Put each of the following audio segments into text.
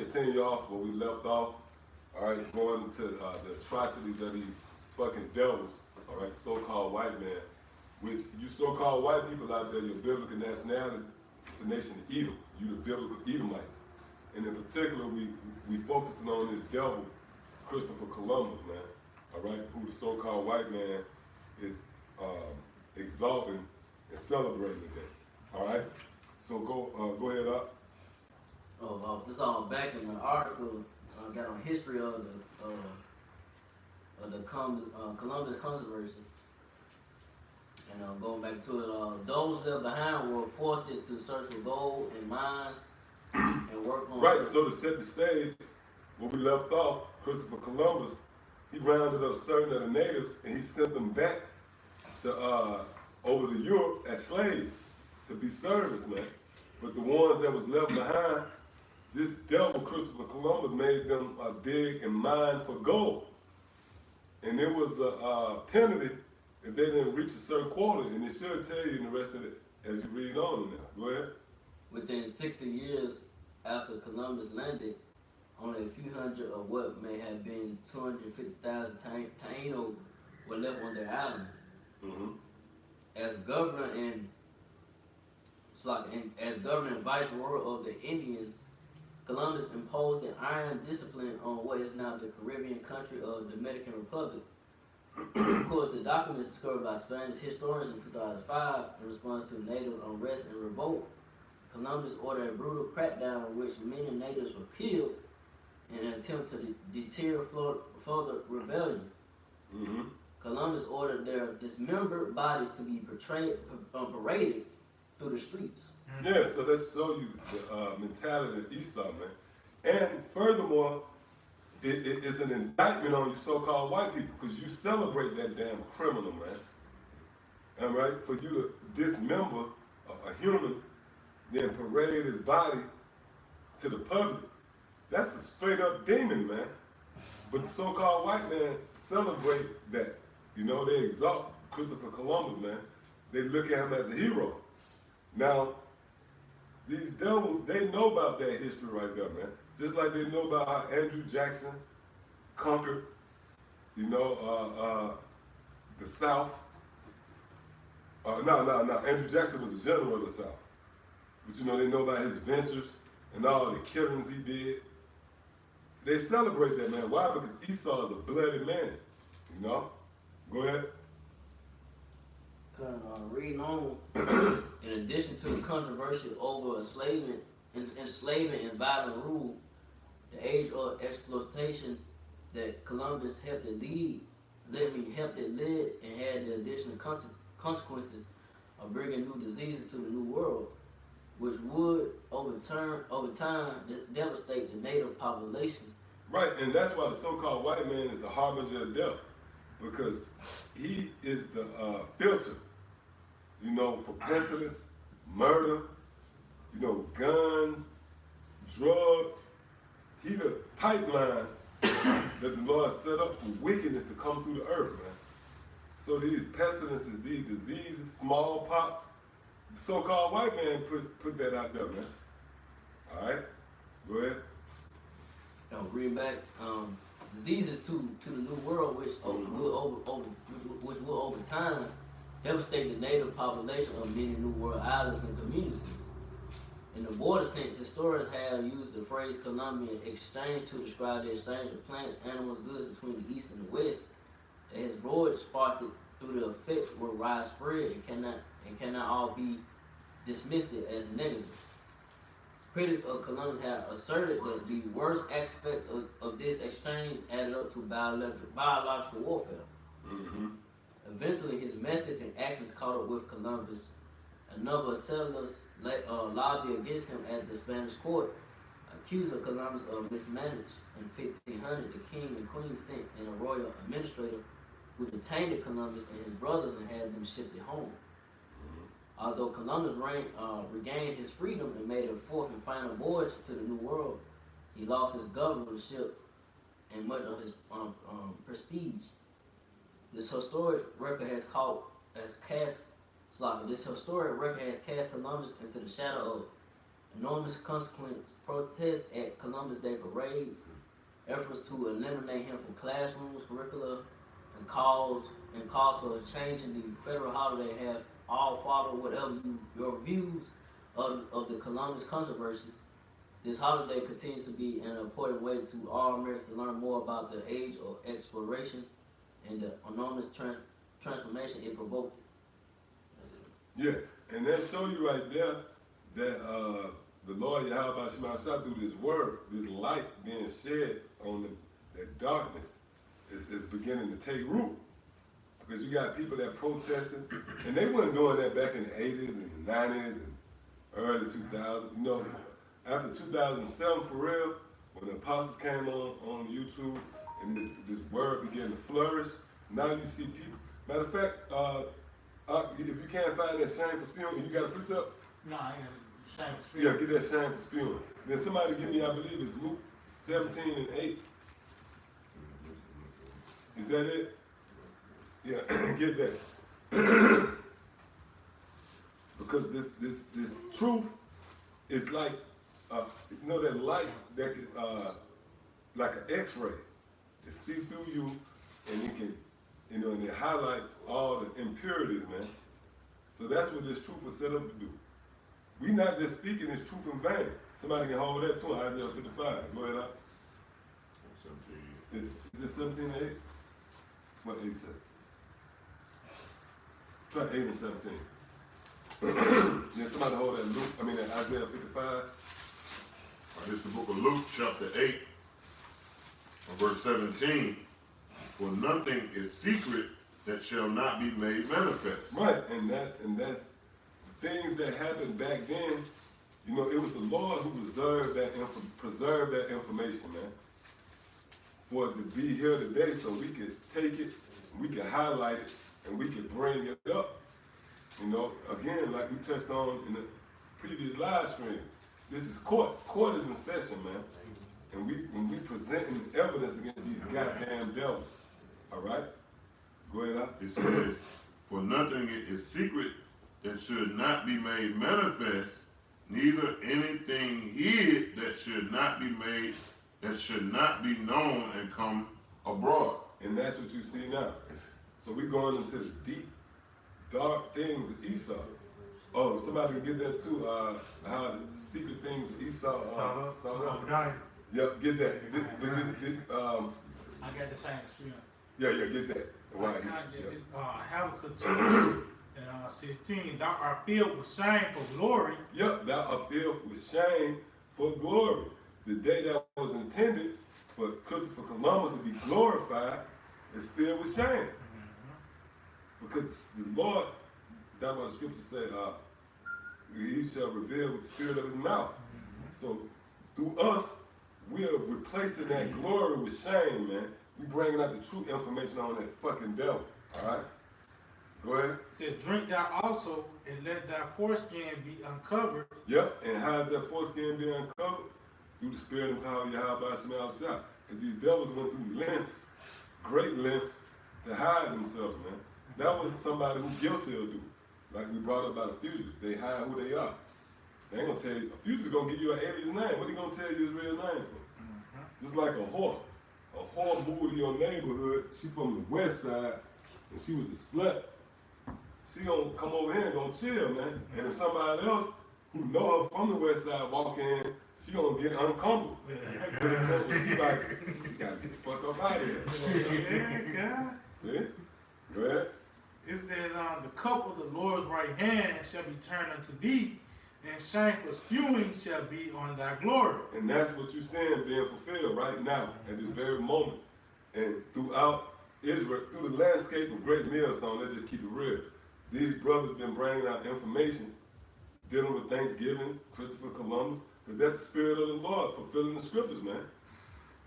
continue off where we left off. All right, going to the atrocities of these fucking devils. All right, so-called white man, which you so-called white people out there, your biblical nationality, it's the nation of Edom. You the biblical Edomites, and in particular, we focusing on this devil, Christopher Columbus, man. All right, who the so-called white man is exalting and celebrating today. All right, so go ahead up. This back in the article got on history of the Columbus controversy, and going back to it, those left behind were forced to search for gold and mines and work on. Right. So to set the stage, where we left off, Christopher Columbus, he rounded up certain of the natives and he sent them back to over to Europe as slaves to be servants, man. But the ones that was left behind, this devil Christopher Columbus made them dig and mine for gold. And there was a penalty if they didn't reach a certain quota, and it should tell you in the rest of it as you read on now. Go ahead. Within 60 years after Columbus landed, only a few hundred of what may have been 250,000 Taino were left on their island. Mm-hmm. As governor and viceroy of the Indians, Columbus imposed an iron discipline on what is now the Caribbean country of the Dominican Republic. According to documents discovered by Spanish historians in 2005 in response to native unrest and revolt, Columbus ordered a brutal crackdown in which many natives were killed in an attempt to deter further rebellion. Mm-hmm. Columbus ordered their dismembered bodies to be paraded through the streets. Yeah, so let's show you the mentality of Esau, man. And furthermore, it's an indictment on you so-called white people because you celebrate that damn criminal, man. And right, for you to dismember a human, then parade his body to the public, that's a straight up demon, man. But the so-called white man celebrate that. You know, they exalt Christopher Columbus, man. They look at him as a hero. Now, these devils, they know about that history right there, man. Just like they know about how Andrew Jackson conquered, you know, the South. No. Andrew Jackson was a general of the South. But you know, they know about his adventures and all the killings he did. They celebrate that, man. Why? Because Esau is a bloody man, you know? Go ahead. Reading on, in addition to the controversy over enslavement and violent rule, the age of exploitation that Columbus helped it lead and had the additional consequences of bringing new diseases to the new world, which would over time devastate the native population. Right, and that's why the so-called white man is the harbinger of death, because he is the filter, you know, for pestilence, murder, you know, guns, drugs. He the pipeline that the Lord set up for wickedness to come through the earth, man. So these pestilences, these diseases, smallpox, the so-called white man put that out there, man. All right, go ahead. Bring back diseases to the new world, which will over time devastate the native population of many new world islands and communities. In the border sense, historians have used the phrase Columbian exchange to describe the exchange of plants, animals, goods between the East and the West. That his voyage sparked it through the effects were widespread and cannot all be dismissed as negative. Critics of Columbus have asserted that the worst aspects of this exchange added up to biological warfare. Mm-hmm. Eventually, his methods and actions caught up with Columbus. A number of settlers lobbied against him at the Spanish court, accused of Columbus of mismanagement. In 1500, the king and queen sent in a royal administrator who detained Columbus and his brothers and had them shipped home. Although Columbus regained his freedom and made a fourth and final voyage to the New World, he lost his governorship and much of his prestige. This historic record has cast Columbus into the shadow of enormous consequence protests at Columbus Day parades, efforts to eliminate him from classrooms, curricula, and calls for a change in the federal holiday have all followed whatever your views of the Columbus controversy. This holiday continues to be an important way to all Americans to learn more about the age of exploration and the enormous transformation it provoked. That's it. Yeah, and that show you right there that the Lord Yahweh Shema Shah through this word, this light being shed on that darkness is beginning to take root. Because you got people that protested, and they weren't doing that back in the 80s and the 90s and early 2000s. You know, after 2007, for real, when the apostles came on YouTube and this word began to flourish, now you see people. Matter of fact, if you can't find that shame for spewing, you got a precept? No, I ain't got shame for spewing. Yeah, get that shame for spewing. Then somebody give me, I believe it's Luke 17 and 8. Is that it? Yeah, get that. Because this truth is like, you know, that light that can, like an X-ray. It see through you, and it can, you know, and it highlights all the impurities, man. So that's what this truth was set up to do. We not just speaking this truth in vain. Somebody can hold that too. Isaiah 55. Go ahead, out. 17. Is it 17 and 8? What 8 said? Try 8 and 17. Yeah, somebody hold that Luke, that Isaiah 55. This is the book of Luke, chapter 8, verse 17. For nothing is secret that shall not be made manifest. Right, and that's things that happened back then. You know, it was the Lord who preserved that information, man. For it to be here today so we could take it, we could highlight it, and we could bring it up. You know, again, like we touched on in the previous live stream, this is court. Court is in session, man. And when we presenting evidence against these goddamn devils. All right? Go ahead, out. It says, for nothing is secret that should not be made manifest, neither anything hid that should not be made, that should not be known and come abroad. And that's what you see now. So we're going into the deep, dark things of Esau. Oh, somebody can get that too. How the secret things of Esau. Obadiah. Yep, get that. I got the same experience. Yeah, get that. Right. Habakkuk 2 and 16. Thou art filled with shame for glory. Yep, thou art filled with shame for glory. The day that was intended for Christopher Columbus to be glorified is filled with shame. Because the Lord, that's what the scripture said, he shall reveal with the spirit of his mouth. So through us, we are replacing that glory with shame, man. We bringing out the true information on that fucking devil. All right? Go ahead. It says, drink thou also, and let thy foreskin be uncovered. Yep, and how is that foreskin being uncovered? Through the spirit and power of Yahweh Shema Shah. Because these devils went through lengths, great lengths, to hide themselves, man. That was somebody who's guilty will do. Like we brought up about a fugitive. They hide who they are. They ain't gonna tell you, a fugitive gonna give you an alias name. What are you gonna tell you his real name for? Just like a whore. A whore moved to your neighborhood. She from the west side, and she was a slut. She gonna come over here and gonna chill, man. And if somebody else who know her from the west side walk in, she gonna get uncomfortable. She like, you gotta get the fuck up out of here. Yeah, God. See? Go ahead. It says, the cup of the Lord's right hand shall be turned unto thee, and shameful spewing shall be on thy glory. And that's what you're seeing being fulfilled right now, at this very moment. And throughout Israel, through the landscape of Great Millstone, let's just keep it real. These brothers been bringing out information dealing with Thanksgiving, Christopher Columbus, because that's the spirit of the Lord fulfilling the scriptures, man.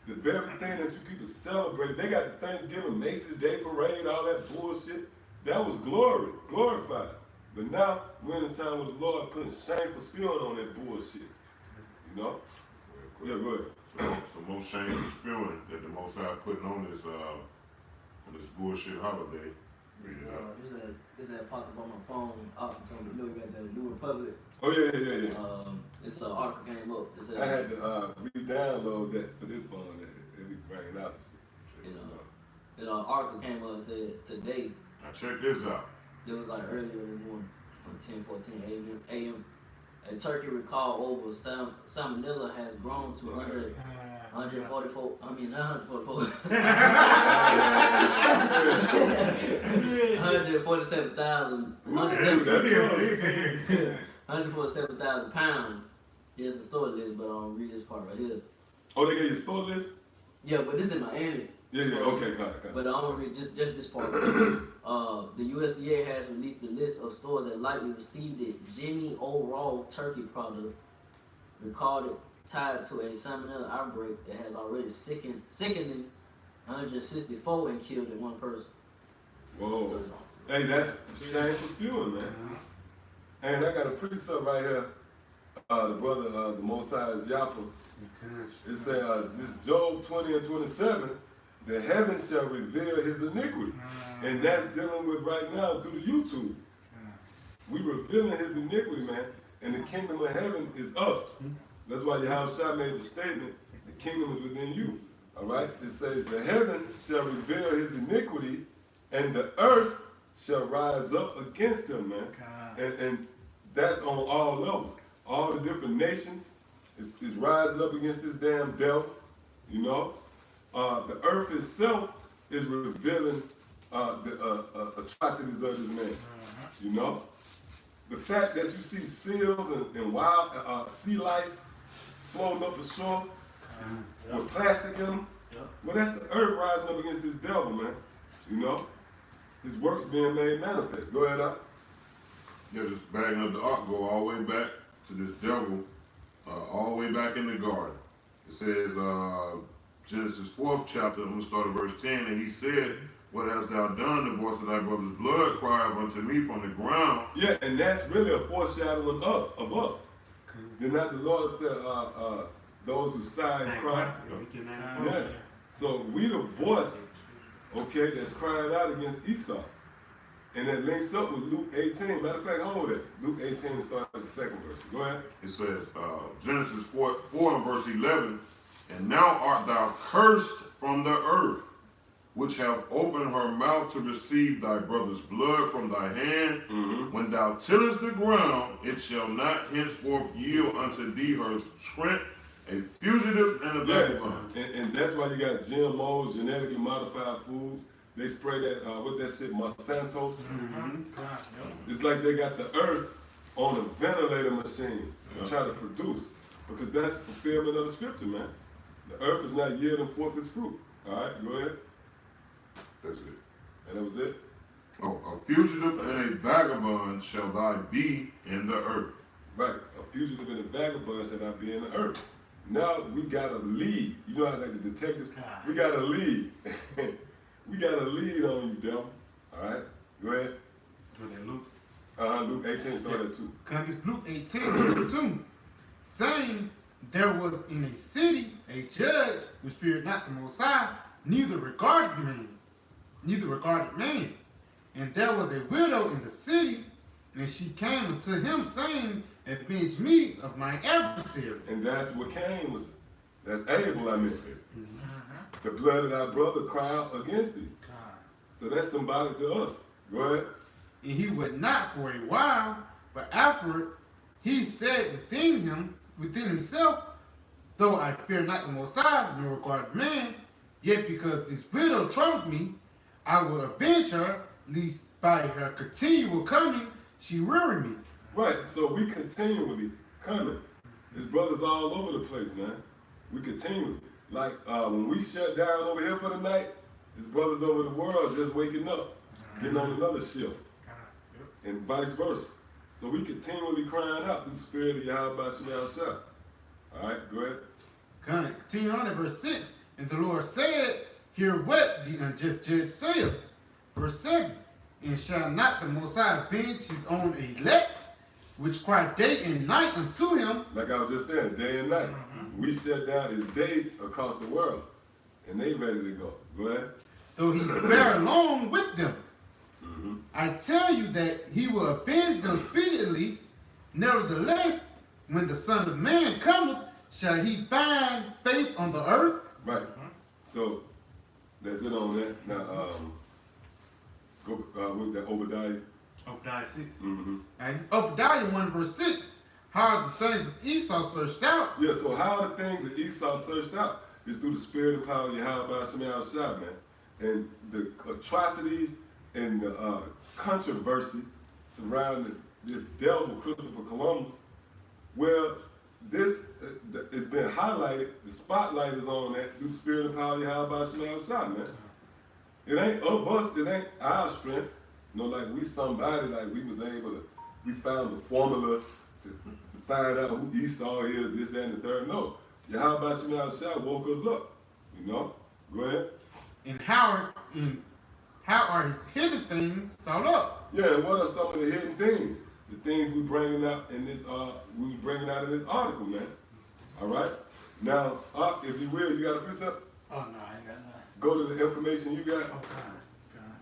The very thing that you people celebrate, they got the Thanksgiving Macy's Day Parade, all that bullshit. That was glory, glorified. But now we're in a time where the Lord putting shameful spewing on that bullshit. You know? Yeah, go ahead. So most shameful spewing that the Most High putting on this bullshit holiday. This is that popped up on my phone. You know, you got the New Republic. Oh yeah. It's an article came up. It said, I had to re-download that for this phone. That we bring it out. An article came up and said today. Now check this out. It was like earlier this morning, on 10:14 a.m. A Turkey recall over salmonella has grown to 144. I mean, not 144. 147,000. 147,000 pounds. Here's the store list, but I don't read this part right here. Oh, they gave you a store list? Yeah, but this is in Miami. Yeah, okay, got it. But I don't read just this part. The USDA has released the list of stores that likely received the Jimmy O. Raw turkey product recorded tied to a salmonella outbreak that has already sickening 164 and killed in one person. Whoa. Hey, that's shameful spewing, man. And I got a precept right here. The brother, the Most High is Yapa. It says, this Job 20 and 27, the heavens shall reveal his iniquity. And that's dealing with right now through the YouTube. We revealing his iniquity, man. And the kingdom of heaven is us. That's why Yahushua made the statement, the kingdom is within you. All right? It says, the heaven shall reveal his iniquity, and the earth shall rise up against him, man. And that's on all levels. All the different nations is rising up against this damn devil, you know. The earth itself is revealing the atrocities of this man, you know. The fact that you see seals and wild sea life floating up the shore with plastic in them, well, that's the earth rising up against this devil, man, you know. His works being made manifest. Go ahead, Doc. Yeah, just backing up the ark, go all the way back to this devil, all the way back in the garden. It says, Genesis 4th chapter, I'm going to start at verse 10, and he said, what hast thou done? The voice of thy brother's blood crieth unto me from the ground. Yeah, and that's really a foreshadowing of us. Did not the Lord say, those who sigh and cry? Yeah. So we the voice, okay, that's crying out against Esau. And that links up with Luke 18. Matter of fact, hold it. Luke 18 starts at the second verse. Go ahead. It says, Genesis 4 and verse 11, and now art thou cursed from the earth, which have opened her mouth to receive thy brother's blood from thy hand. When thou tillest the ground, it shall not henceforth yield unto thee her strength, a fugitive and a vagabond. And that's why you got GMOs, genetically modified foods. They spray that, with that shit, Monsanto's. It's like they got the earth on a ventilator machine to try to produce. Because that's the fulfillment of the scripture, man. The earth is not yielding forth its fruit. All right, go ahead. That's it. And that was it? Oh, a fugitive and a vagabond shall thy be in the earth. Right, a fugitive and a vagabond shall not be in the earth. Now we got a lead. You know how like the detectives? We got a lead. We got a lead on you, devil. All right, go ahead. Luke 18 started at 2. Because it's Luke 18, 2, saying, there was in a city a judge which feared not the Most High, neither regarded man. And there was a widow in the city, and she came unto him, saying, avenge me of my adversary. And that's what Cain was. That's Abel, I mean. The blood of thy brother cry out against thee. So that's symbolic to us. Go ahead. And he would not for a while, but afterward he said within himself, though I fear not the Most High, nor regard man, yet because this widow troubled me, I will avenge her, lest by her continual coming she weary me. Right, so we continually coming. His brothers all over the place, man. We continually. Like when we shut down over here for the night, his brothers over the world just waking up, getting on another shift, and vice versa. So we continually crying out through the spirit of Yahweh Shah. All right, go ahead. Continue on in verse 6. And the Lord said, hear what the unjust judge saith. Verse 7. And shall not the Most High avenge his own elect, which cry day and night unto him? Like I was just saying, day and night. We shut down his day across the world, and they ready to go. Go ahead. Though he bear along with them. I tell you that he will avenge them speedily. Nevertheless, when the Son of Man cometh, shall he find faith on the earth? Right. So that's it on that. Now, go with that Obadiah. Obadiah 6. Mm-hmm. And Obadiah 1 verse 6. How are the things of Esau searched out? Yeah. So how are the things that Esau searched out? Is through the spirit and power of Yahweh Shemel Shah, man. And the atrocities and the controversy surrounding this devil, Christopher Columbus, well, this it's been highlighted. The spotlight is on that through the spirit and power of Yahweh Shemel Shah, man. It ain't of us. It ain't our strength. You know, like we somebody, like we was able to, we found the formula to find out who Esau is, this, that, and the third. No. Yahweh Shemel Shah woke us up. You know? Go ahead. And how are his hidden things sought up? Yeah, and what are some of the hidden things? The things we bringing out in this article, man. All right? Now, if you will, you got a precept? Oh, no, I ain't got nothing. Go to the information you got. Oh, God.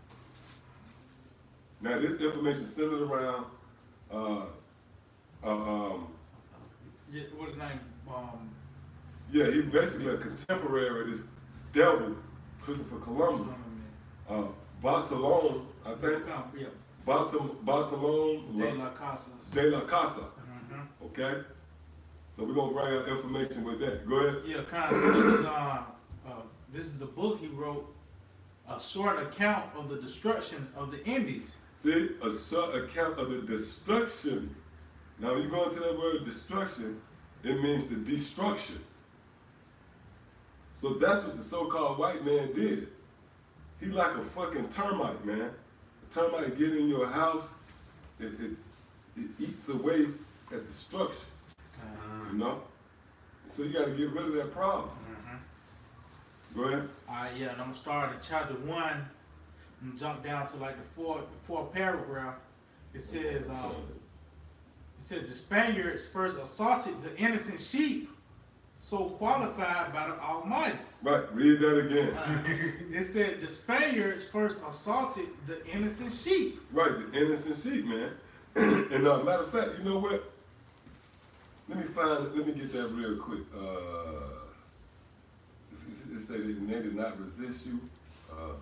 Now, this information centered around Yeah, what his name? yeah, he basically a contemporary of this devil, Christopher Columbus. Bartolome, I think. Yeah. Bartolome De La Casas. de la Casa. Mm-hmm. Okay? So we're gonna bring out information with that. Go ahead. Yeah, kind of. This is the book he wrote, a short account of the destruction of the Indies. See, a short account of the destruction. Now, when you go into that word destruction, it means the destruction. So that's what the so-called white man did. He like a fucking termite, man. A termite get in your house, it eats away at the structure, you know? So you got to get rid of that problem. Go ahead. Yeah, and I'm gonna start at chapter 1 and jump down to like the fourth paragraph. It says, the Spaniards first assaulted the innocent sheep, so qualified by the Almighty. Right, read that again. It said the Spaniards first assaulted the innocent sheep. Right, the innocent sheep, man. And matter of fact, you know what? Let me get that real quick. It say that they did not resist you. Let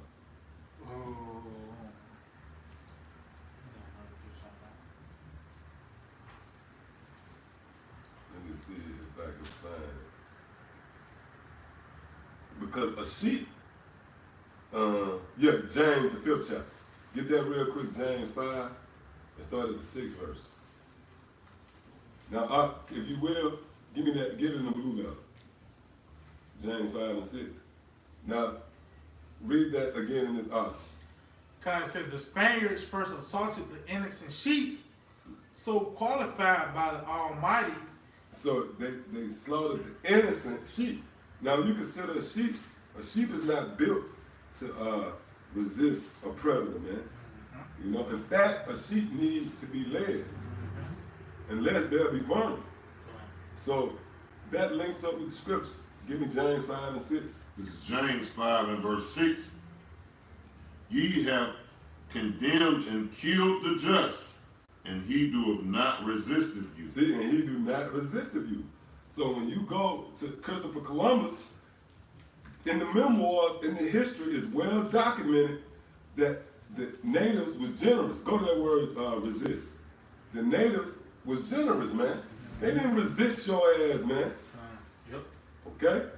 me see if I can find it. Because a sheep, yeah, James, the 5th chapter. Get that real quick, James 5, and start at the 6th verse. Now, if you will, give it in the blue letter. James 5 and 6. Now, read that again in this article. Kind of says the Spaniards first assaulted the innocent sheep, so qualified by the Almighty. So they slaughtered the innocent sheep. Now, you consider a sheep is not built to resist a predator, man. You know, in fact, a sheep needs to be led, unless they'll be vulnerable. So that links up with the scriptures. Give me James 5 and 6. This is James 5 and verse 6. Ye have condemned and killed the just, and he doeth not resist of you. See, and he do not resist of you. So when you go to Christopher Columbus, in the memoirs, in the history, is well documented that the natives was generous. Go to that word, resist. The natives was generous, man. They didn't resist your ass, man. Yep. Okay?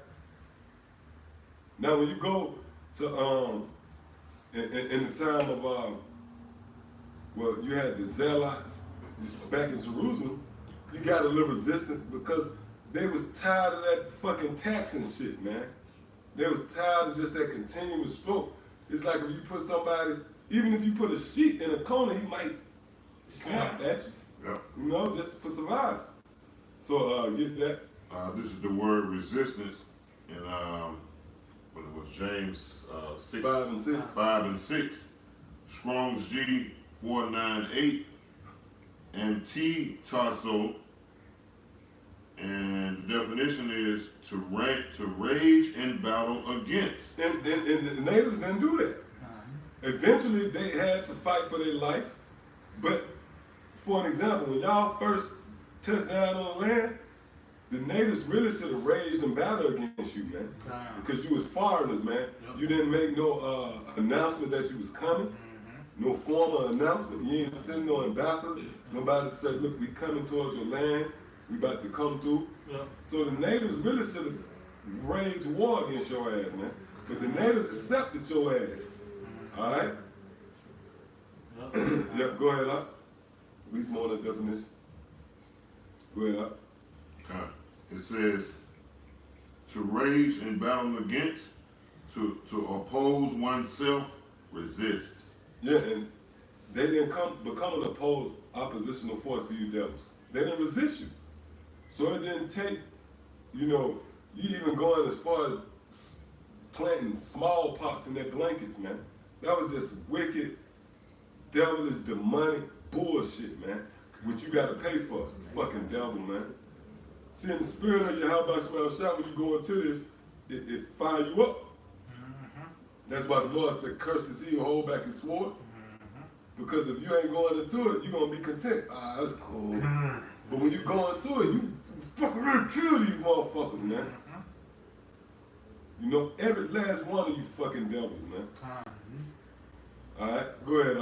Now when you go to in the time of well, you had the Zealots back in Jerusalem, you got a little resistance because they was tired of that fucking taxing shit, man. They was tired of just that continuous stroke. It's like if you put somebody, even if you put a sheep in a corner, he might snap at you. Yeah. You know, just for survival. So get that. This is the word resistance in what it was, James 6, 5 and 6. 5 and 6, Strong's G 498, and T Tarso, and the definition is to rage in battle against. And the natives didn't do that. eventually they had to fight for their life. But for an example, when y'all first touched down on the land, the natives really should have raged in battle against you, man. Because you was foreigners, man. Yep. You didn't make no announcement that you was coming. No formal announcement. You ain't sending no ambassador. Nobody said, look, we coming towards your land. We about to come through. Yep. So the natives really should have waged war against your ass, man. Because the natives accepted your ass. All right? Yep. Yep, go ahead, up. Read some more of the definition. Go ahead, up. It says to rage in battle against, to oppose oneself, resist. Yeah, and they didn't become an opposed oppositional force to you devils. They didn't resist you. So it didn't take, you even going as far as planting smallpox in their blankets, man. That was just wicked, devilish, demonic bullshit, man. Which you gotta pay for, fucking devil, man. See, in the spirit of your how about shot when you go into this, it fire you up. That's why the Lord said, curse the sea and hold back his sword. Because if you ain't going into it, you're going to be content. Ah, that's cool. But when you go into it, you fucking really kill these motherfuckers, man. Every last one of you fucking devils, man. Alright, go ahead,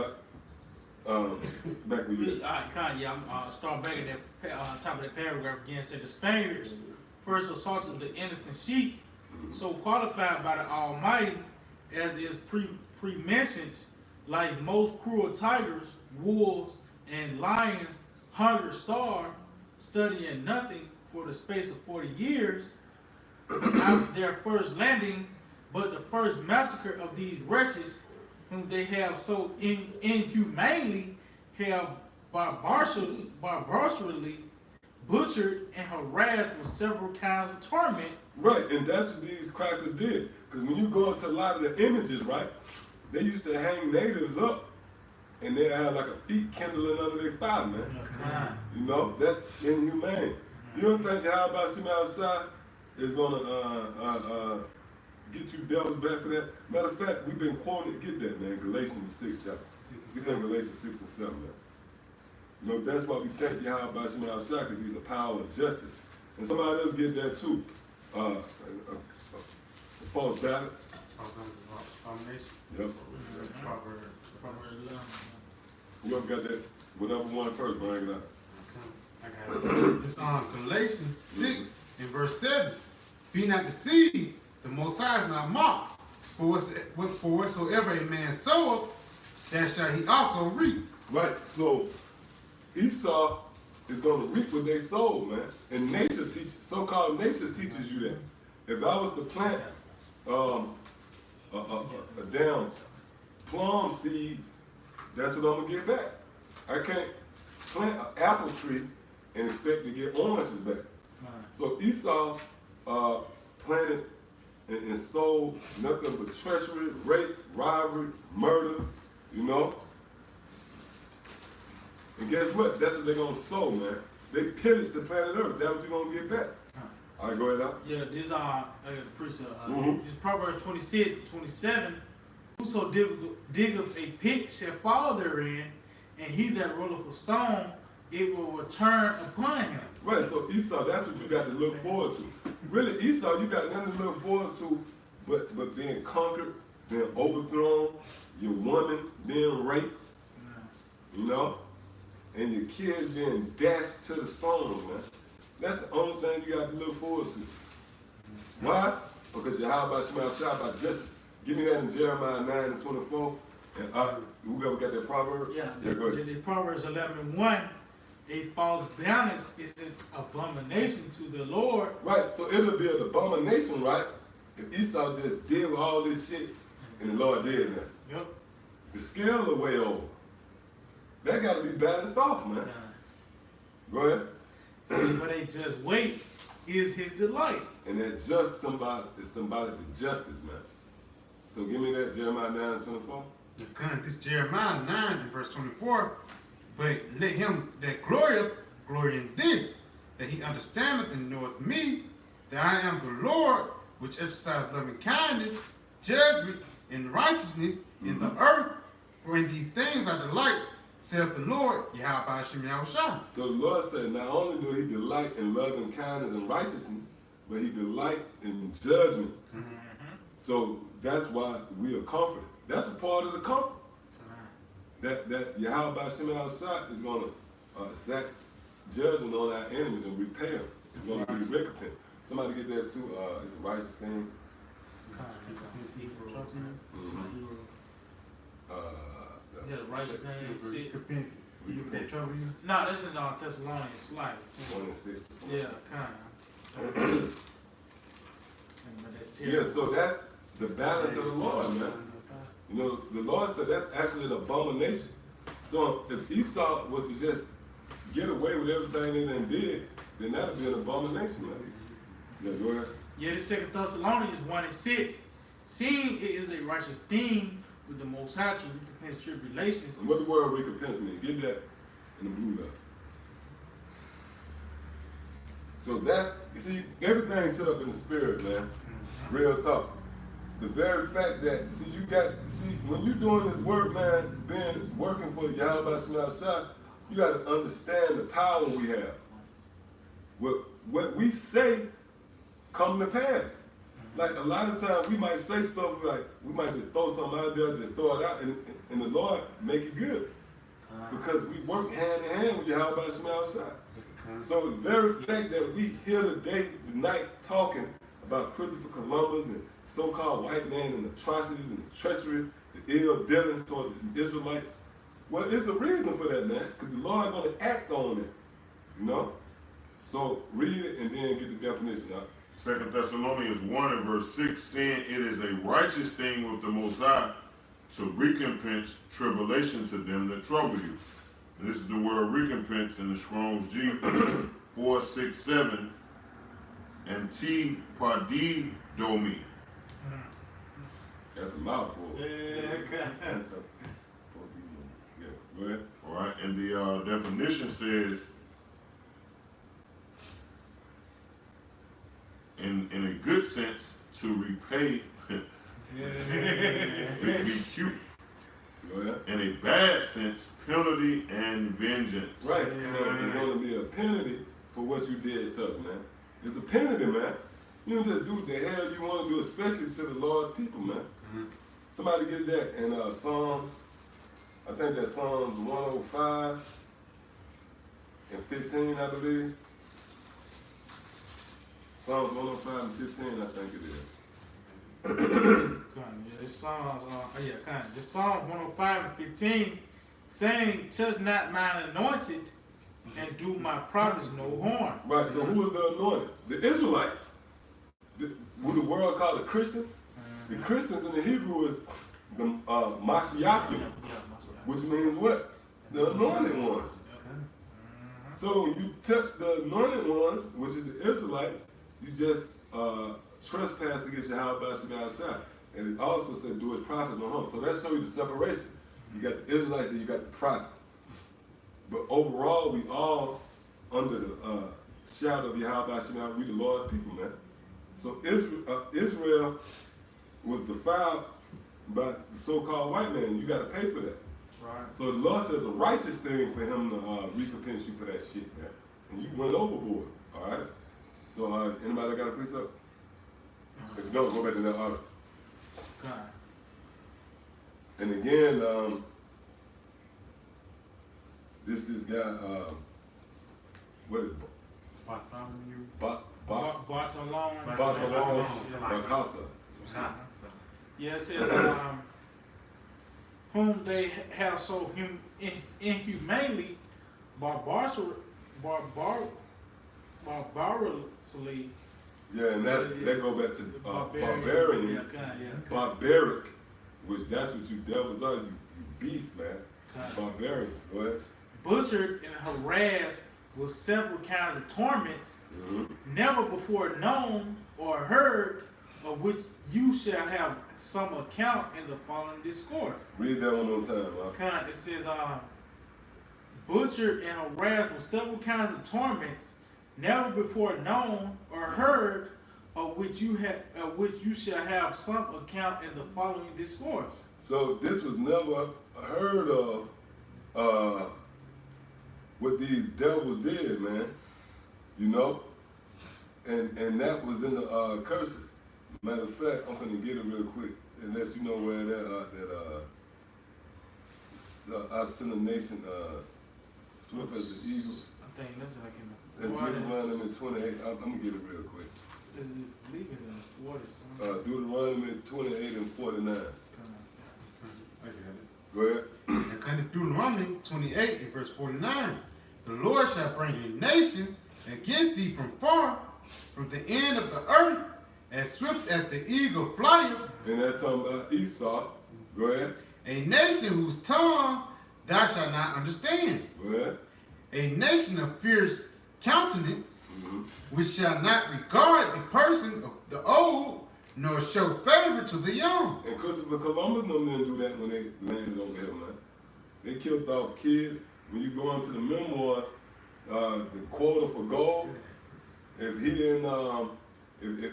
back with you. Alright, Kanye, I'm start back at that top of that paragraph again. Said the Spaniards first assaulted the innocent sheep, so qualified by the Almighty, as is pre-mentioned, like most cruel tigers, wolves, and lions, hunger starved, studying nothing for the space of 40 years, without their first landing, but the first massacre of these wretches, whom they have so inhumanely have barbarously butchered and harassed with several kinds of torment. Right, and that's what these crackers did. Because when you go into a lot of the images, right, they used to hang natives up and they had like a feet kindling under their thigh, man. That's inhumane. You don't think how about Shema outside is gonna get you devils back for that? Matter of fact, we've been quoting it, get that, man, Galatians 6 chapter. Get that Galatians 6 and 7, man. That's why we thank Yahweh about Shema outside, because he's the power of justice. And somebody else get that too. False balance. Yep. Whoever got that, whatever one first, bring it up. I got it. It's Galatians 6 and verse 7. Be not deceived, the Most High is not mocked. For whatsoever a man soweth, that shall he also reap. Right, so Esau is going to reap what they sow, man. And nature teaches, so-called nature teaches you that. If I was to plant a damn plum seeds, that's what I'm gonna get back. I can't plant an apple tree and expect to get oranges back. So Esau planted and sowed nothing but treachery, rape, robbery, murder, And guess what? That's what they're gonna sow, man. They pillaged the planet Earth. That's what you're gonna get back. All right, go ahead, Al. Yeah, this this Proverbs 26 and 27. Whoso diggeth a pit shall fall therein, and he that rolleth a stone, it will return upon him. Right, so Esau, that's what you got to look forward to. Really, Esau, you got nothing to look forward to but being conquered, being overthrown, your woman being raped, and your kids being dashed to the stones, man. That's the only thing you got to look forward to. Why? Because Yahweh Shema Shah by justice. Give me that in Jeremiah 9 and 24. And whoever got that proverb? Yeah, go ahead. the Proverbs 11 and 1. A false balance is an abomination to the Lord. Right, so it'll be an abomination, right? If Esau just did with all this shit and the Lord did that. Yep. The scale are way over. That got to be balanced off, man. Go ahead. But a just wait is his delight. And that just somebody is symbolic to justice, man. So give me that Jeremiah 9 and 24. This Jeremiah 9 and verse 24. But let him that glorieth glory in this, that he understandeth and knoweth me, that I am the Lord, which exercise loving kindness, judgment, and righteousness in the earth, for in these things I delight, saith the Lord, Yahweh Hashem Yahushua. So the Lord said, not only do he delight in loving kindness and righteousness, but he delight in judgment. So that's why we are comforted. That's a part of the comfort. That Yahweh Hashem Yahushua is going to exact judgment on our enemies and repay them. It's going to be recompense. Somebody get that too. It's a righteous thing. Yeah, the righteous name. See, Recompense. He can put trouble you. no, that's in Thessalonians, like. 26. Yeah, kind of. Yeah, so that's the balance of the Lord, man. You know, the Lord said that's actually an abomination. So if Esau was to just get away with everything they done did, then that'd be an abomination, man. Yeah, go ahead. Yeah, the 2 Thessalonians 1:6. Seeing it is a righteous thing with the Most High to recompense tribulations. And what the word recompense mean? Get that in the blue letter. So that's, you see, everything's set up in the spirit, man. Real talk. The very fact that, when you're doing this work, man, working for Yahweh Shemel, you got to understand the power we have. What we say come to pass. Like a lot of times we might say stuff like, we might just throw something out there, just throw it out, and the Lord make it good. Because we work hand in hand with Yahweh Shemel. So the very fact that we here today, tonight, talking about Christopher Columbus and so-called white man and the atrocities and the treachery, the ill dealings toward the Israelites, well, there's a reason for that, man, because the Lord going to act on it, you know? So read it and then get the definition out. 2 Thessalonians 1 and verse 6, saying it is a righteous thing with the Most High to recompense tribulation to them that trouble you. And this is the word recompense in the Strong's G 467 and T padidomi. That's a mouthful. Yeah, Go ahead. All right, and the definition says, in a good sense, to repay, be cute. Go ahead. In a bad sense, penalty and vengeance. Right. So there's going to be a penalty for what you did to us, man. It's a penalty, man. You don't just do what the hell you want to do, especially to the Lord's people, man. Somebody get that in Psalms, I think that's Psalms 105 and 15, I believe. Psalms 105 and 15, I think it is. this Psalm, this Psalm 105 and 15, saying, touch not mine anointed, and do my prophets no harm. Right, so who is the anointed? The Israelites. What the world call the Christians? The Christians in the Hebrew is the Mashiachim, which means what? The anointed ones. So when you touch the anointed ones, which is the Israelites, you just trespass against Yahweh Shemel. And it also said do his prophets no harm. So that shows you the separation. You got the Israelites and you got the prophets. But overall, we all under the shadow of Yahweh Shemel, we the Lord's people, man. So Israel was defiled by the so-called white man. You got to pay for that. Right. So the Lord says a righteous thing for him to recompense you for that shit, man. And you went overboard, all right? So anybody got a precept? If you don't, go back to that article. And again, this guy, what is it? Bartolome. Barcasa. Yeah, it says, whom they have so inhumanely, barbarously, Yeah, and that go back to barbarian, barbaric, which that's what you devils are, you beast, man. Barbarians, go ahead. Butchered and harassed with several kinds of torments, never before known or heard, of which you shall have some account in the following discourse. Read that one more time, huh? It says, butchered and harassed with several kinds of torments, never before known or heard, of which you shall have some account in the following discourse. So this was never heard of, what these devils did, man. You know? And that was in the curses. Matter of fact, I'm gonna get it real quick, unless you know where I send a nation swift as the eagle. I think that's like in And the Deuteronomy waters. 28. I'm gonna get it real quick. Is it leaving the waters? Deuteronomy 28 and 49. I got it. Go ahead. And come to Deuteronomy 28 and verse 49. The Lord shall bring a nation against thee from far, from the end of the earth, as swift as the eagle flieth, And that's talking about Esau. Go ahead. a nation whose tongue thou shalt not understand, Go ahead. a nation of fierce countenance, Mm-hmm. which shall not regard the person of the old, nor show favor to the young. And Christopher Columbus no didn't do that when they landed over here, man. They killed off kids. When you go into the memoirs, the quota for gold, if he didn't, if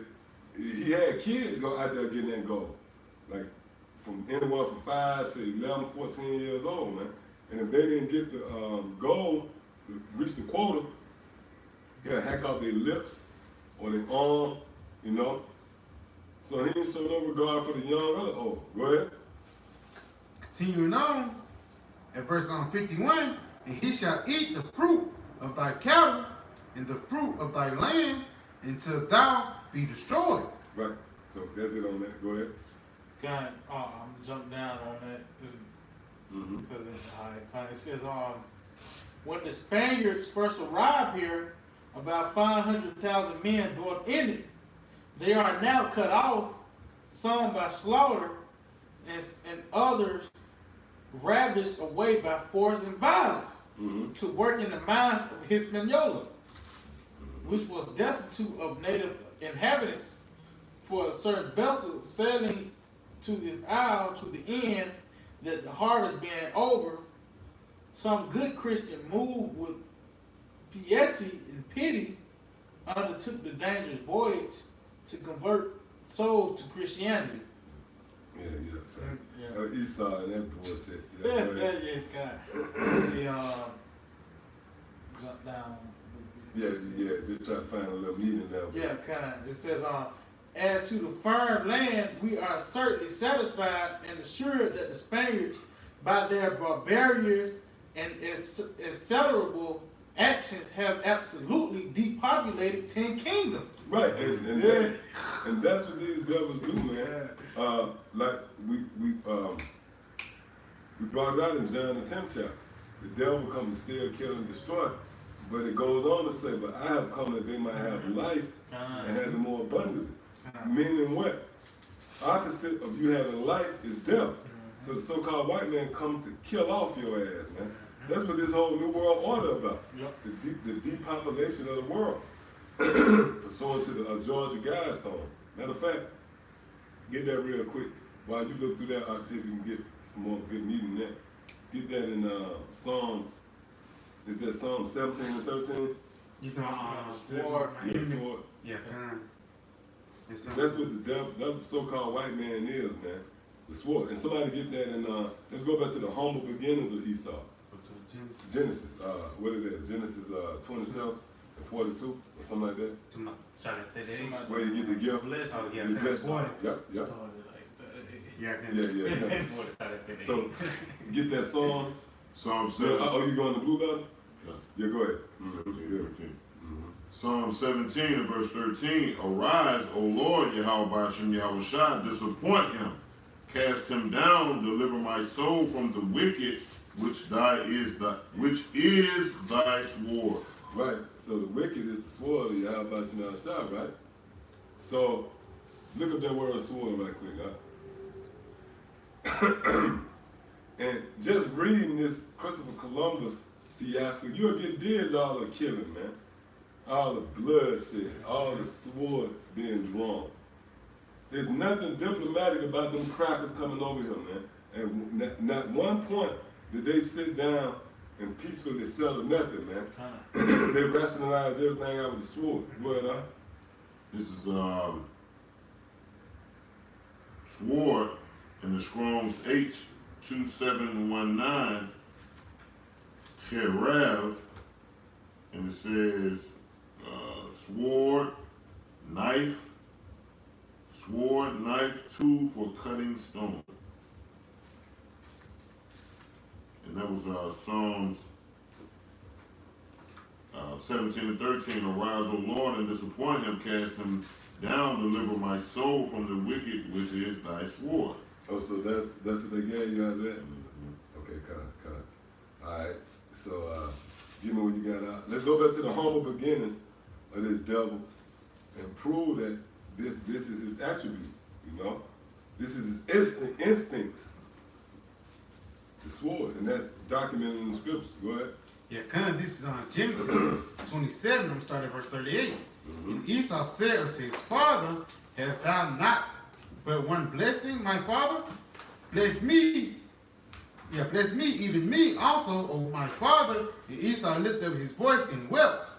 he had kids go out there getting that gold, like from anywhere from 5 to 11, 14 years old, man. And if they didn't get the gold, reach the quota, he'll hack out their lips or their arm, you know. So he ain't show no regard for the young or the old. Go ahead. Continuing on, at verse 51, and he shall eat the fruit of thy cattle and the fruit of thy land until thou be destroyed. Right. So that's it on that. Go ahead. God, I'm jump down on that Mm-hmm. because it says when the Spaniards first arrived here, about 500,000 men dwelt in it. They are now cut off, some by slaughter, and others ravished away by force and violence, Mm-hmm. to work in the mines of Hispaniola, which was destitute of native inhabitants. For a certain vessel sailing to this isle to the end that the harvest being over, some good Christian moved with piety and pity undertook the dangerous voyage to convert souls to Christianity. Yeah, yeah. So, Yeah. Esau and that bullshit. Yeah, go yeah, ahead. yeah, God. Let's see, jump down. Yes, yeah. Just try to find a little meaning there. Yeah, kind of. It says, as to the firm land, we are certainly satisfied and assured that the Spaniards, by their barbarous and inseparable actions, have absolutely depopulated 10 kingdoms. Right, and that's what these devils do, man. Like we brought it out in John the 10th chapter. The devil comes to steal, kill, and destroy. But it goes on to say, but I have come that they might have life and have it more abundantly. Meaning what? Opposite of you having life is death. So the so-called white man come to kill off your ass, man. That's what this whole new world order about. Yep. The depopulation of the world. Pursuant to the Georgia Guidestone. Matter of fact, get that real quick. While you look through that, I'll see if you can get some more good meaning there. Get that in Psalms. Is that Psalm 17 and 13? You know, Sword. Yeah, sword. Yeah, it's That's what the devil, that's what the so-called white man is, man. The sword. And somebody get that in, let's go back to the humble beginnings of Esau. Genesis, what is that? Genesis 27 and 42 or something like that. Where you get the gift. Bless Oh, yeah. The blessed. Water. Yep, yep. Started like that. Yeah, Yeah. So get that song. Psalm So, 17. oh, you going to Blue Bell? Yeah. Yeah, go ahead. 17. Psalm 17 and verse 13. Arise, O Lord, Yahweh Bashem Yahushua, disappoint him. Cast him down, deliver my soul from the wicked, which is thy sword. Right. So the wicked is the sword of Yahweh Shah, right? So look up that word sword right quick, huh? And just reading this Christopher Columbus fiasco, you'll get this all the killing, man. All the bloodshed, all the swords being drawn. There's nothing diplomatic about them crackers coming over here, man. And not one point did they sit down and peacefully settle nothing, man. They rationalized everything out with the sword. Go ahead, huh? This is sword in the Strong's H2719, Kerav, and it says sword, knife, tool for cutting stone. And that was Psalms 17 and 13. Arise, O Lord, and disappoint him, cast him down, deliver my soul from the wicked, which is thy sword. Oh, so that's what they gave you out of that? Okay, cut. Alright, so give me what you got out. Let's go back to the humble beginnings of this devil and prove that this is his attribute, you know? This is his instincts. The sword, and that's documented in the scriptures. Go ahead. Yeah, this is on Genesis 27, I'm starting at verse 38. And Esau said unto his father, hast thou not but one blessing, my father? Bless me, even me also, O my father. And Esau lifted up his voice and wept.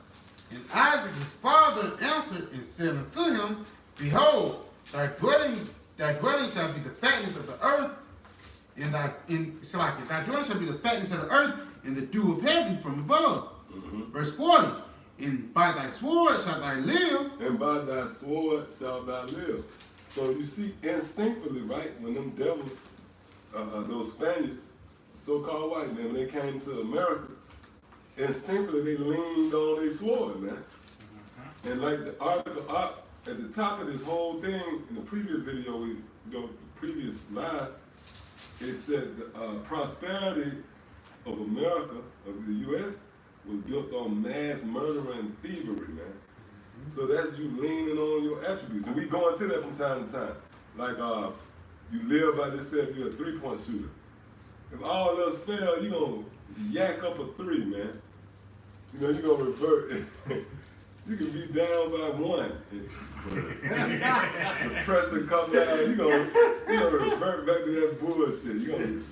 And Isaac his father answered and said unto him, behold, thy dwelling shall be the fatness of the earth, and thy dwelling shall be the fatness of the earth, and the dew of heaven from above. Verse 40, and by thy sword shalt thou live. And by thy sword shalt thou live. So you see, instinctively, right, when them devils, those Spaniards, so-called white men, when they came to America, instinctively they leaned on their sword, man. And like the article up at the top of this whole thing, in the previous video, previous live, it said the prosperity of America, of the U.S., was built on mass murder and thievery, man. So that's you leaning on your attributes. And we go into that from time to time. Like, you live by this self, you're a three-point shooter. If all else fail, you're going to yak up a three, man. You know, you're going to revert. You can be down by one. The pressure come down, you're going to revert back to that bullshit. You're going to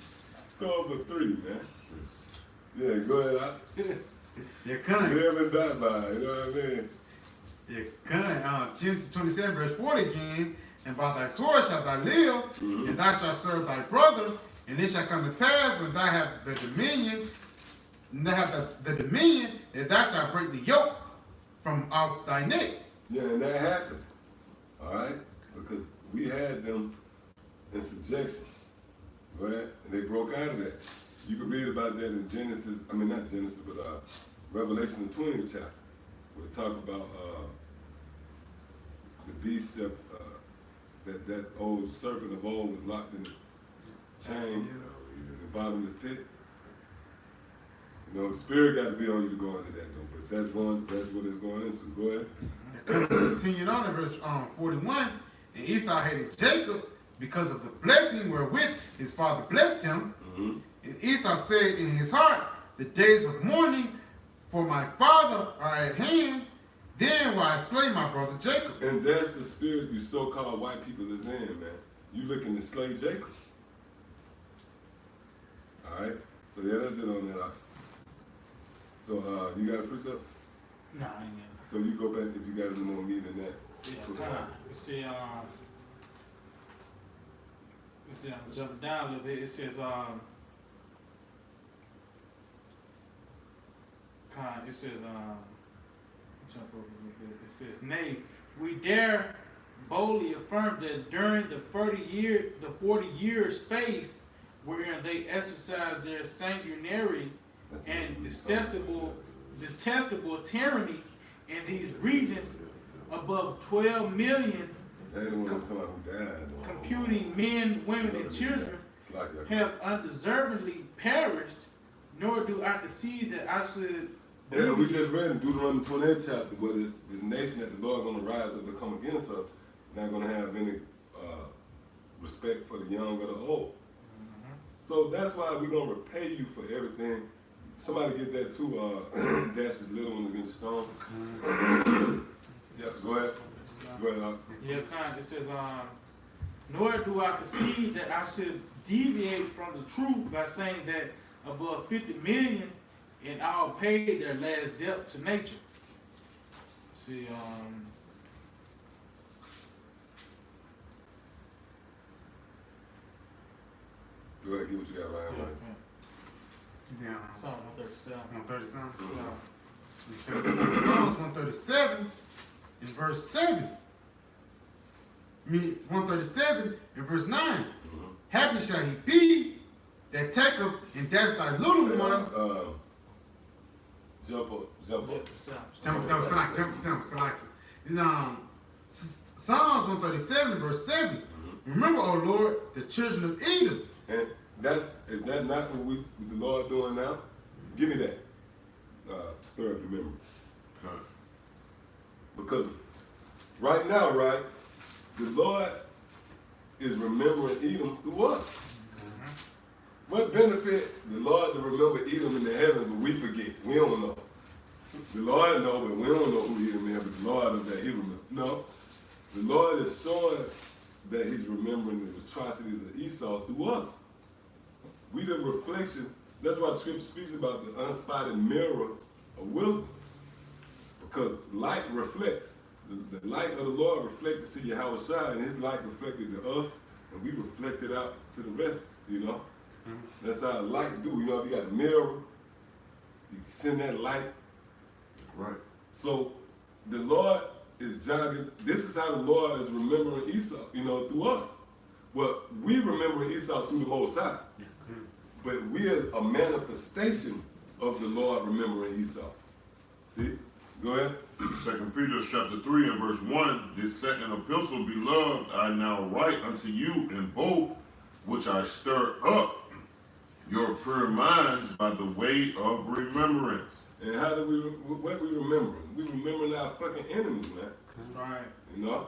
throw up a three, man. Yeah, go ahead. Yeah, come. Live and die by it, you know what I mean? Yeah, come. Genesis 27, verse 40 again. And by thy sword shalt thou live, and thou shalt serve thy brother, and it shall come to pass when thou have the dominion, that thou shalt break the yoke from off thy neck. Yeah, and that happened. All right? Because we had them in subjection. Right? And they broke out of that. You can read about that in Genesis, not Genesis, but Revelation, the 20th chapter, where it talk about the beast, that old serpent of old was locked in the chain in the bottomless pit. You know, the spirit got to be on you to go into that, though. But that's what it's going into. Go ahead. Continuing on in verse 41, and Esau hated Jacob because of the blessing wherewith his father blessed him. And Esau said in his heart, the days of mourning for my father are at hand, then will I slay my brother Jacob. And that's the spirit you so-called white people is in, man. You looking to slay Jacob. All right? So yeah, that's it on that. So you got a precept? No, I ain't got So you go back if you got any more meat than that. it. Yeah, you see, I'm jumping down a little bit. It says, jump over a little bit. It says, nay, we dare boldly affirm that during the 40 year space wherein they exercised their sanguinary and detestable tyranny in these regions, above 12 million They ain't the one I'm talking about who died. computing men, women, and children It's like that. have undeservedly perished, nor do I conceive that I should. Yeah, we just read in Deuteronomy 28 chapter where this nation that the Lord going to rise up and come against us, not going to have any respect for the young or the old. So that's why we're going to repay you for everything. Somebody get that too, Dash's little one against the stone. Yes, go ahead. Go ahead. Yeah, it says, nor do I conceive that I should deviate from the truth by saying that above 50 million and all paid their last debt to nature. See, Go ahead, get what you got right now. He's in Psalm 137. 130 something. Yeah. Psalms 137 in verse 7. I mean 137 in verse 9. Mm-hmm. Happy shall he be that taketh and dash thy little ones. Jump up. It's Psalms 137 verse 7. Remember, O Lord, the children of Edom. And is that not what the Lord doing now? Give me that. Stir up the memory. Okay. Because right now, right, the Lord is remembering Edom through us. What benefit the Lord to remember Edom in the heavens, but we forget? We don't know. The Lord knows, but we don't know who Edom is, but the Lord knows that he remembers. No. The Lord is showing that he's remembering the atrocities of Esau through us. We the reflection. That's why the scripture speaks about the unspotted mirror of wisdom. Because light reflects. The light of the Lord reflected to Yahweh Shai, and his light reflected to us, and we reflected out to the rest, you know. That's how light do. You know, if you got a mirror, you send that light. Right. So the Lord is jogging. This is how the Lord is remembering Esau, you know, through us. Well, we remember Esau through the Most High. But we are a manifestation of the Lord remembering Esau. See? Go ahead. 2 Peter chapter 3 and verse 1, this second epistle, beloved, I now write unto you in both, which I stir up your pure minds by the way of remembrance. And how do what we remembering? We remembering our fucking enemies, man. That's right. You know?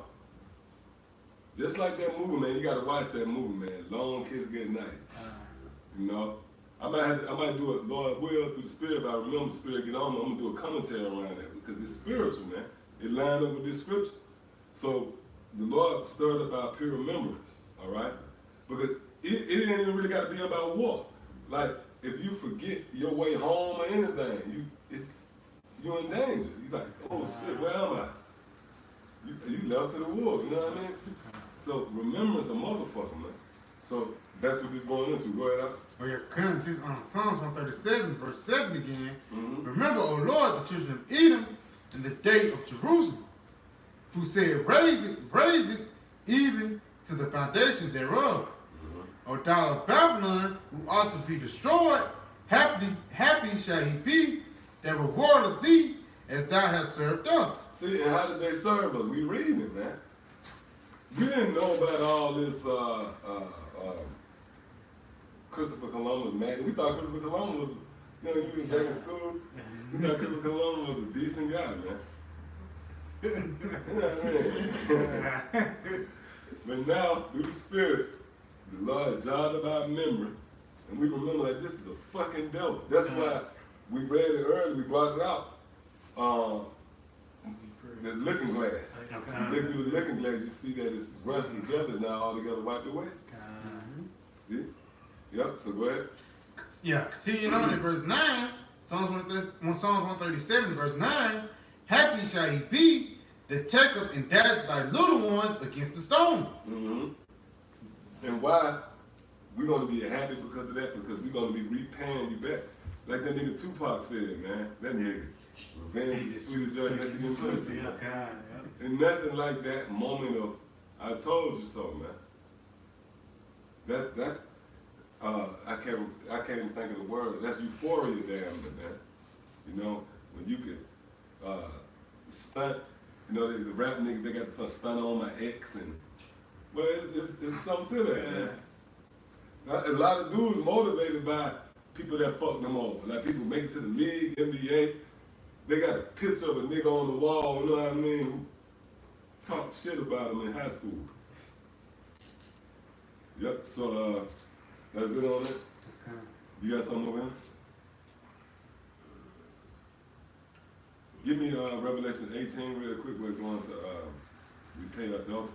Just like that movie, man. You gotta watch that movie, man. Long Kiss Goodnight. You know? I might do it, Lord will, through the Spirit, but I remember the Spirit get on me. I'm gonna do a commentary around that because it's spiritual, man. It lined up with this scripture. So the Lord stirred up our pure remembrance, all right? Because it ain't even really got to be about war. Like, if you forget your way home or anything, you're in danger. You're like, oh shit, where am I? You left to the war, you know what I mean? So remembrance a motherfucker, man. So that's what this going into. Go ahead, Al. Oh yeah, current this on Psalms 137 verse 7 again. Mm-hmm. Remember, O Lord, the children of Edom, in the day of Jerusalem, who said, raise it, even to the foundation thereof. O daughter of Babylon, who ought to be destroyed, happy shall he be that rewardeth thee as thou hast served us. See, and how did they serve us? We reading it, man. We didn't know about all this Christopher Columbus, man. We thought Christopher Columbus was, you know, you was back in school. We thought Christopher Columbus was a decent guy, man. You know what I mean? But now, through the Spirit, the Lord jogged up our memory, and we remember that this is a fucking devil. That's why we read it earlier, we brought it out. The looking glass. You look through the looking glass, you see that it's rushed together now, all together wiped away. See? Yep, so go ahead. Yeah, continuing on in verse 9, Psalms 137, verse 9, happy shall he be that taketh and dash thy little ones against the stone. Mm-hmm. And why we're going to be happy because of that? Because we're going to be repaying you back. Like that nigga Tupac said, man. That nigga. Revenge is sweet joy, that's the pussy. And nothing like that moment of, I told you so, man. That's I can't even think of the word. That's euphoria, damn it, man. You know, when you could stunt, you know, the rap niggas, they got some stunt on my ex, and well, it's something to that, man. A lot of dudes motivated by people that fuck them over. Like people make it to the league, NBA, they got a picture of a nigga on the wall, you know what I mean, who talk shit about them in high school. Yep, so that's it on that. You got something over here? Give me Revelation 18 real quick. We're going to repay our double.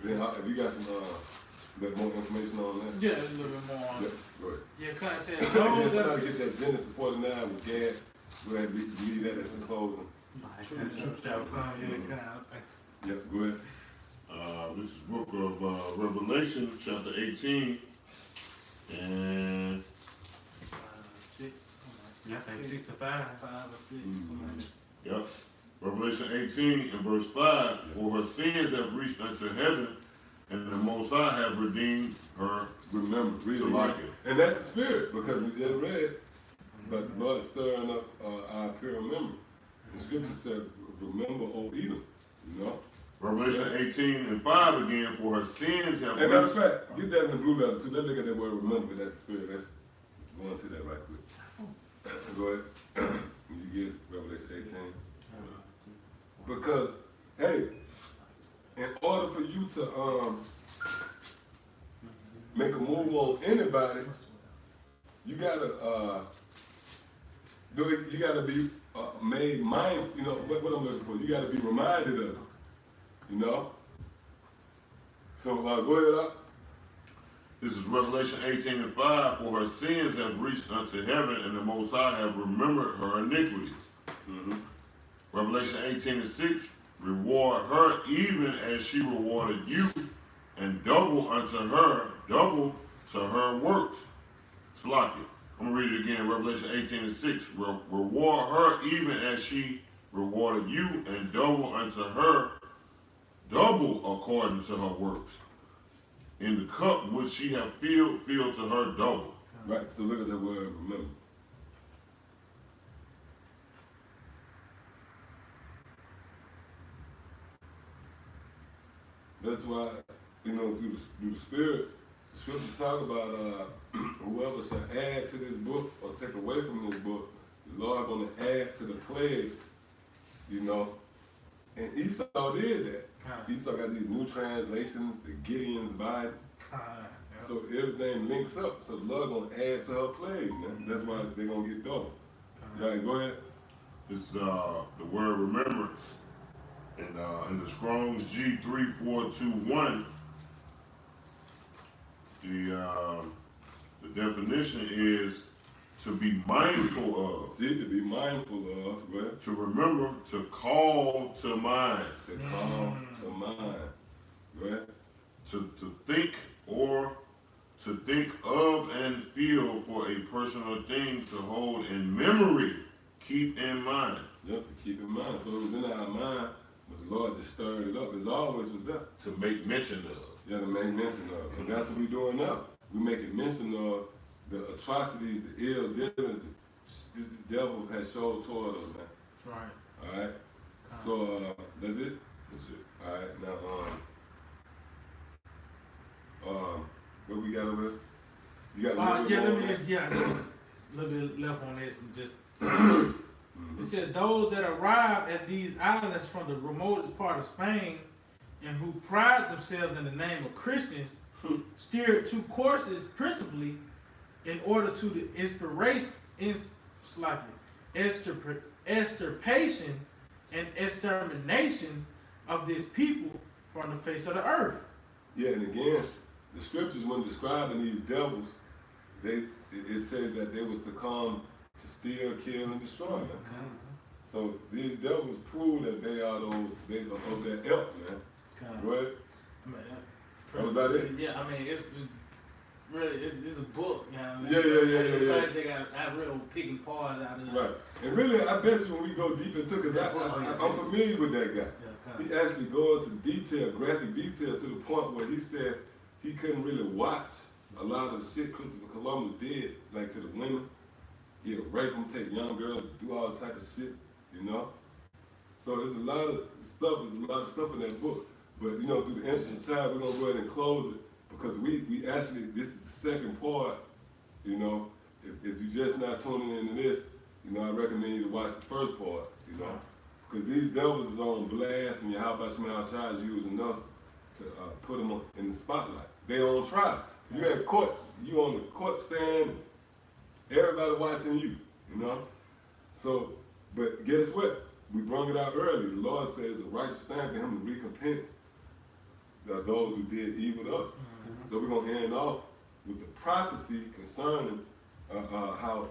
Then if you got some bit more information on that. Yeah, a little bit more on Yep, it. go ahead. Yeah, kind of said, And then somebody get that Genesis 49 with Gad. Go ahead and leave that as the closing. Yep, go ahead. This is book of Revelation, chapter 18, And 6, Yeah, I think 6 or 5. 5 or 6, something like that. yep. Revelation 18 and verse 5, for her sins have reached unto heaven, and the Most High have redeemed her. Remember, read So it. like it. And that's the spirit, because we just read, but the Lord is stirring up our pure memories. The scripture said, remember, O Edom, you know? Revelation 18 and 5 again, for her sins have And matter of reached. fact, get that in the blue letter too. Let's look at that word remember, that's the spirit. Let's go into that right quick. Go ahead. When you get Revelation 18. Because, hey, in order for you to make a move on anybody, you gotta you gotta be made mindful. You know what I'm looking for. You gotta be reminded of it. You know. So go ahead up. This is Revelation 18 and 5, for her sins have reached unto heaven, and the Most High have remembered her iniquities. Mm-hmm. Revelation 18 and 6, reward her even as she rewarded you, and double unto her, double to her works. Slack it. I'm gonna read it again. Revelation 18 and 6, reward her even as she rewarded you, and double unto her, double according to her works. In the cup which she have filled, fill to her double. Right. So look at that word remember. That's why, you know, through the Spirit, the scripture talk about whoever shall add to this book or take away from this book, the Lord gonna add to the plagues, you know. And Esau did that. Esau got these new translations, the Gideon's Bible. So everything links up. So the Lord gonna add to her plagues, man. That's why they're gonna get double. Yeah, go ahead. It's the word remember. In the Strong's G3421, the definition is to be mindful of. See, to be mindful of, right? To remember, to call to mind. To call to mind, right? To think or to think of and feel for a person or thing to hold in memory, keep in mind. You have to keep in mind. So it was in our mind, but the Lord just stirred it up. It always was there. To make mention of. You have to make mention of. And that's what we're doing now. We making mention of the atrocities, the ill dealings the devil has showed toward us, man. Right. Alright? So that's it? That's it. Alright, now what we got over there? You got Yeah, let me more just, a little bit left on this and just. on It says those that arrived at these islands from the remotest part of Spain and who pride themselves in the name of Christians steered two courses principally in order to the extirpation and extermination of this people from the face of the earth. Yeah, and again, the scriptures when describing these devils, it says that they was to come to steal, kill, and destroy, man. So these devils prove that they are of that ilk, man. Right? I mean, That was about it? Yeah, I mean, it's really, it's a book, you know. Yeah. They got, I really picking parts out of it. Right. And really, I bet you when we go deep into it, because I'm familiar with that guy. Yeah, He actually go into detail, graphic detail, to the point where he said he couldn't really watch a lot of the shit Christopher Columbus did, like to the women. He'd rape them, take young girls, do all type of shit, you know? So there's a lot of stuff in that book. But, you know, through the interest of time, we're going to go ahead and close it, because we actually, this is the second part, you know? If you're just not tuning into this, you know, I recommend you to watch the first part, you know? Because these devils is on blast, and Yahweh Shema Shai is using us to put them in the spotlight. They on trial. You at court, you on the court stand, everybody watching you, you know? So, but guess what? We brought it out early. The Lord says a righteous thing for him to recompense those who did evil to us. So we're going to end off with the prophecy concerning how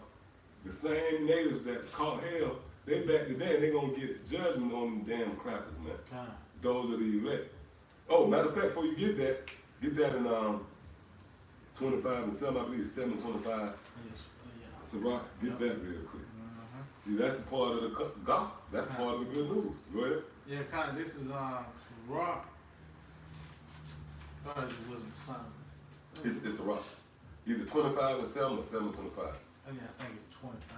the same natives that caught hell, they back today and they're going to get judgment on them damn crackers, man. Those are the elect. Oh, matter of fact, before you get that in 25 and 7, I believe 725. Sirach, get that real quick. See, that's a part of the gospel. That's part of the good news. Go ahead. Yeah, kind of. This is Rock. Oh, this wasn't Simon. It's a rock. Either 25 and 7 or 725. Oh, yeah, I think it's 25.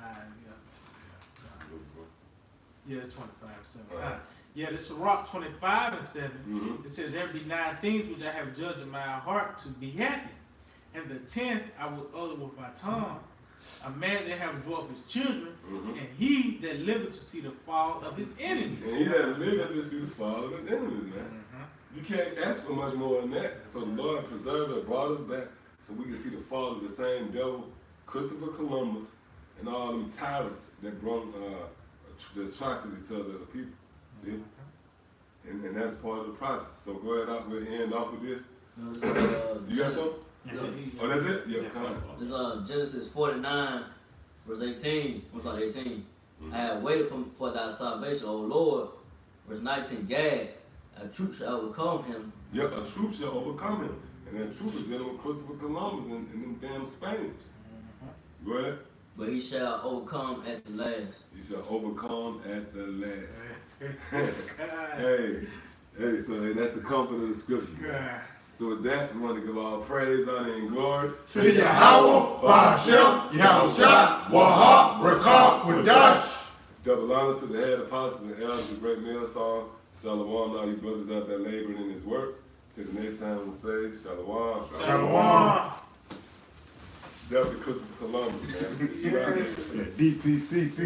Yeah, it's 25 and 7. Uh-huh. Yeah, this is Rock 25 and 7. Mm-hmm. It says, there be 9 things which I have judged in my heart to be happy. And the 10th I will utter with my tongue. A man that have joy of his children, Mm-hmm. and he that liveth to see the fall of his enemies. And he that liveth to see the fall of the enemies, man. You can't ask for much more than that. So the Lord preserved us, brought us back, so we can see the fall of the same devil, Christopher Columbus, and all them tyrants that brought the atrocities to us as a people. See? And that's part of the process. So go ahead, we'll end off with this. You got something? Oh, that's it? Yeah, come on. It's Genesis 49, verse 18. What's like 18? I have waited for thy salvation, O Lord. Verse 19, Gad, a troop shall overcome him. Yep, a troop shall overcome him. And that troop is dealing with Christopher Columbus and them damn Spaniards. Go ahead. But he shall overcome at the last. He shall overcome at the last. Hey, so that's the comfort of the scripture. So with that, we want to give all praise, honor, and glory To Yahweh, Ba'ashem, Yahushua, Wahab, Rakab, Quadash. Double honors to the head apostles and elders, the great millstone. Shalom, all you brothers out there laboring in his work. Till the next time we say, Shalom. Shalom. Definitely Christopher Columbus, man. DTCC.